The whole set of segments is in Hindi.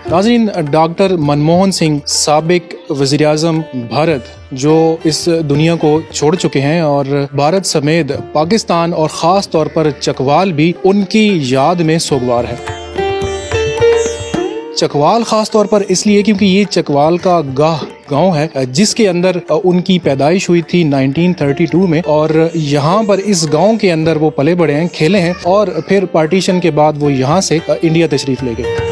नाज़रीन, डॉक्टर मनमोहन सिंह साबिक वज़ीर-ए-आज़म भारत जो इस दुनिया को छोड़ चुके हैं और भारत समेत पाकिस्तान और ख़ास तौर पर चकवाल भी उनकी याद में सोगवार है। चकवाल ख़ास तौर पर इसलिए क्योंकि ये चकवाल का गांव है जिसके अंदर उनकी पैदाइश हुई थी 1932 में और यहाँ पर इस गांव के अंदर वो पले बड़े हैं, खेले हैं और फिर पार्टीशन के बाद वो यहाँ से इंडिया तशरीफ़ ले गए।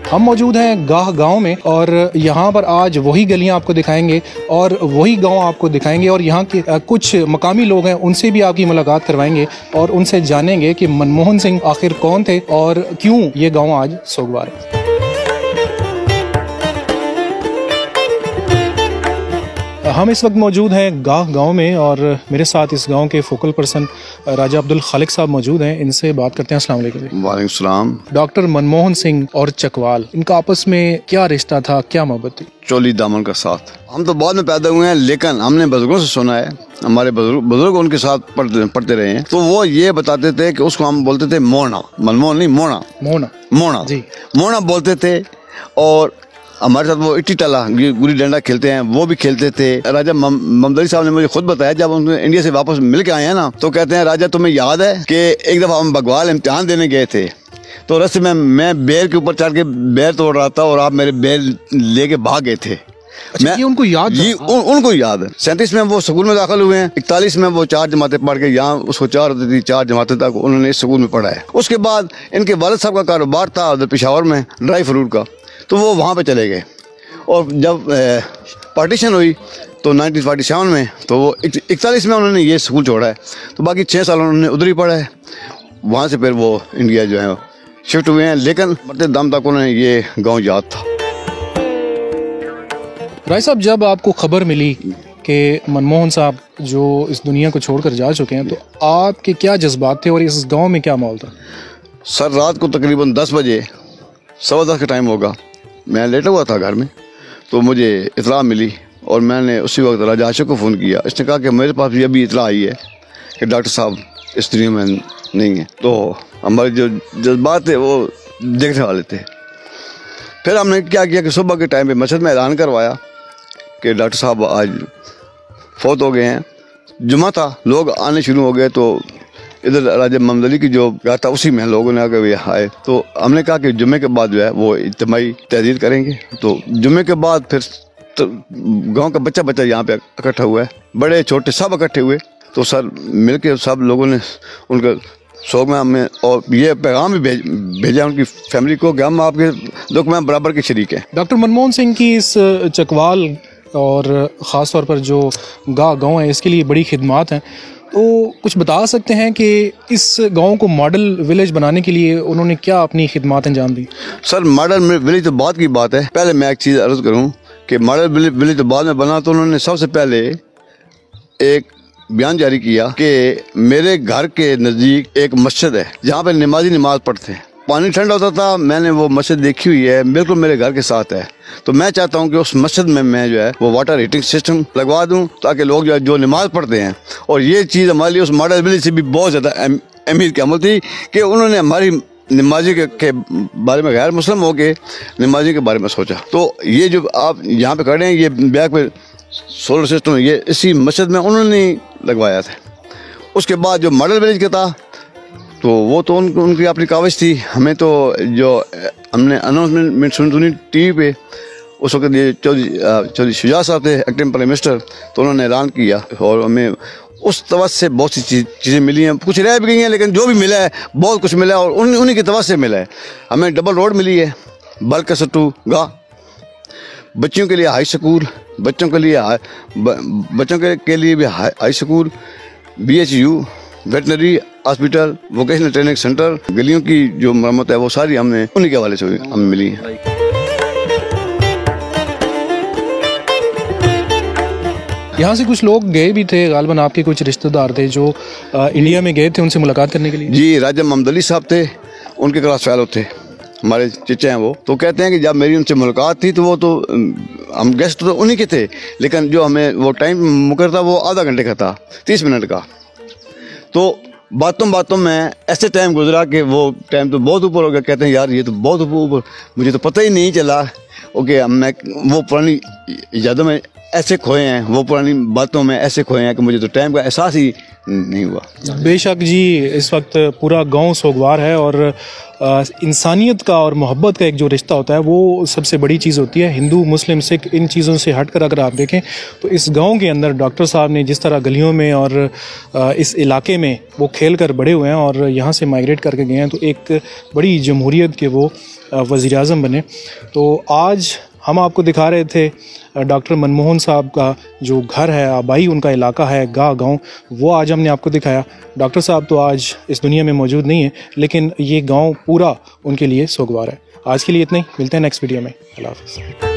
हम मौजूद हैं गांव में और यहाँ पर आज वही गलियाँ आपको दिखाएंगे और वही गांव आपको दिखाएंगे और यहाँ के कुछ मकामी लोग हैं उनसे भी आपकी मुलाकात करवाएंगे और उनसे जानेंगे कि मनमोहन सिंह आखिर कौन थे और क्यों ये गांव आज सोगवार है। हम इस वक्त मौजूद हैं गांव में और मेरे साथ इस गांव के फोकल पर्सन राजा अब्दुल खालिक साहब मौजूद हैं। इनसे बात करते हैं। अस्सलाम वालेकुम। वालेकुम सलाम। डॉक्टर मनमोहन सिंह और चकवाल, इनका आपस में क्या रिश्ता था, क्या मोहब्बत थी? चोली दामन का साथ। हम तो बाद में पैदा हुए हैं लेकिन हमने बुजुर्गों से सुना है, हमारे बुजुर्ग उनके साथ पढ़ते रहे हैं, तो वो ये बताते थे कि उसको हम बोलते थे मोना, मनमोहन नहीं मोना जी, मोना बोलते थे। और हमारे साथ वो इट्टी टला गुली डंडा खेलते हैं, वो भी खेलते थे। राजा ममदली साहब ने मुझे खुद बताया जब हम इंडिया से वापस मिल के आए हैं ना, तो कहते हैं राजा तुम्हें याद है कि एक दफा हम बगवाल इम्तिहान देने गए थे तो रास्ते में मैं बेर के ऊपर चढ़ के बेर तोड़ रहा था और आप मेरे बेर लेके भाग गए थे। अच्छा, ये उनको याद जी उनको याद है। 37 में वो स्कूल में दाखिल हुए हैं, 41 में वो 4 जमातें पढ़ के, यहाँ उसको 4 होती थी, 4 जमातें तक उन्होंने इस स्कूल में पढ़ा है। उसके बाद इनके वालिद साहब का कारोबार था उधर पेशावर में ड्राई फ्रूट का, तो वो वहाँ पे चले गए। और जब पार्टीशन हुई तो 1947 में, तो वो 41 में उन्होंने ये स्कूल छोड़ा है, तो बाकी 6 साल उन्होंने उधर ही पढ़ा है। वहाँ से फिर वो इंडिया जो है शिफ्ट हुए हैं, लेकिन मरते दम तक उन्हें ये गांव याद था। राय साहब, जब आपको खबर मिली कि मनमोहन साहब जो इस दुनिया को छोड़कर जा चुके हैं, तो आपके क्या जज्बात थे और इस गांव में क्या माहौल था? सर, रात को तकरीबन 10 बजे, 10:15 का टाइम होगा, मैं लेटा हुआ था घर में, तो मुझे इतला मिली और मैंने उसी वक्त राजा आशिक को फ़ोन किया। इसने कहा कि मेरे पास भी अभी इतला आई है कि डॉक्टर साहब इस दुनिया में नहीं है। तो हमारे जो जज्बात थे वो देखने वाले थे। फिर हमने क्या किया कि सुबह के टाइम पे मस्जिद में ऐलान करवाया कि डॉक्टर साहब आज फौत हो गए हैं। जुमा था, लोग आने शुरू हो गए, तो इधर राजा मोहम्मद अली की जो घर था उसी में लोगों ने आकर आए, तो हमने कहा कि जुमे के बाद जो है वो इज्तिमाई तहरीर करेंगे। तो जुमे के बाद फिर तो गांव का बच्चा यहाँ पे इकट्ठा हुआ है, बड़े छोटे सब इकट्ठे हुए। तो सर मिलके सब लोगों ने उनका शौक में हमें और ये पैगाम भी भेजा उनकी फैमिली को कि हम आपके दुख में बराबर के शरीक हैं। डॉक्टर मनमोहन सिंह की इस चकवाल और ख़ास तौर पर जो गांव है इसके लिए बड़ी खिदमात हैं, तो कुछ बता सकते हैं कि इस गांव को मॉडल विलेज बनाने के लिए उन्होंने क्या अपनी खिदमात अंजाम दी? सर, मॉडल विलेज तो बाद की बात है। पहले मैं एक चीज़ अर्ज़ करूं कि मॉडल विलेज तो बाद में बना, तो उन्होंने सबसे पहले एक बयान जारी किया कि मेरे घर के नज़दीक एक मस्जिद है जहाँ पे नमाजी नमाज पढ़ते हैं। पानी ठंडा होता था, मैंने वो मस्जिद देखी हुई है, बिल्कुल मेरे घर के साथ है। तो मैं चाहता हूँ कि उस मस्जिद में मैं जो है वो वाटर हीटिंग सिस्टम लगवा दूँ ताकि लोग जो नमाज पढ़ते हैं, और ये चीज़ हमारे लिए उस मॉडल विलेज से भी बहुत ज़्यादा अहमियत की अमल थी कि उन्होंने हमारी नमाजी के बारे में, गैर मुस्लिम हो के नमाजी के बारे में सोचा। तो ये जो आप यहाँ पे खड़े हैं, ये बैक पे सोलर सिस्टम ये इसी मस्जिद में उन्होंने लगवाया था। उसके बाद जो मॉडल विलेज का था तो वो तो उनकी अपनी काविश थी। हमें तो जो हमने अनाउंसमेंट सुनी टीवी पे, उस वक्त ये चौधरी शुजा साहब थे एक्टिंग प्राइम मिनिस्टर, तो उन्होंने ऐलान किया और हमें उस तवज्जो से बहुत सी चीज़ें मिली हैं, कुछ रह भी गई हैं, लेकिन जो भी मिला है बहुत कुछ मिला है और उन्हीं की तवज्जो से मिला है। हमें डबल रोड मिली है, बलकसर टू गा, बच्चियों के लिए हाई स्कूल, बच्चों के लिए भी high school, BHU, veterinary hospital, vocational training centre, गलियों की जो मरम्मत है वो सारी हमने उन्हीं के हवाले से हमें मिली है। यहाँ से कुछ लोग गए भी थे, गालबन आपके कुछ रिश्तेदार थे जो इंडिया में गए थे उनसे मुलाकात करने के लिए? जी, राजा मोहम्मद अली साहब थे, उनके क्लास फेलो थे, हमारे चचा हैं वो। तो कहते हैं कि जब मेरी उनसे मुलाकात थी तो वो तो हम गेस्ट तो उन्हीं के थे, लेकिन जो हमें वो टाइम मुकर था वो आधा घंटे का था, 30 मिनट का। तो बातों बातों में ऐसे टाइम गुजरा कि वो टाइम तो बहुत ऊपर हो गया। कहते हैं यार ये तो बहुत ऊपर, मुझे तो पता ही नहीं चला। ओके, मैं वो पुरानी यादों में ऐसे खोए हैं, वो पुरानी बातों में ऐसे खोए हैं कि मुझे तो टाइम का एहसास ही नहीं हुआ। बेशक जी, इस वक्त पूरा गांव सोगवार है और इंसानियत का और मोहब्बत का एक जो रिश्ता होता है वो सबसे बड़ी चीज़ होती है। हिंदू, मुस्लिम, सिख, इन चीज़ों से हटकर अगर आप देखें तो इस गांव के अंदर डॉक्टर साहब ने जिस तरह गलियों में और इस इलाके में वो खेल कर बड़े हुए हैं और यहाँ से माइग्रेट करके गए हैं, तो एक बड़ी जमहूरियत के वो वज़ीर आज़म बने। तो आज हम आपको दिखा रहे थे डॉक्टर मनमोहन साहब का जो घर है, आबाई उनका इलाका है, गांव, वो आज हमने आपको दिखाया। डॉक्टर साहब तो आज इस दुनिया में मौजूद नहीं है, लेकिन ये गांव पूरा उनके लिए सोगवार है। आज के लिए इतना ही, मिलते हैं नेक्स्ट वीडियो में। अल्लाह हाफ़िज़।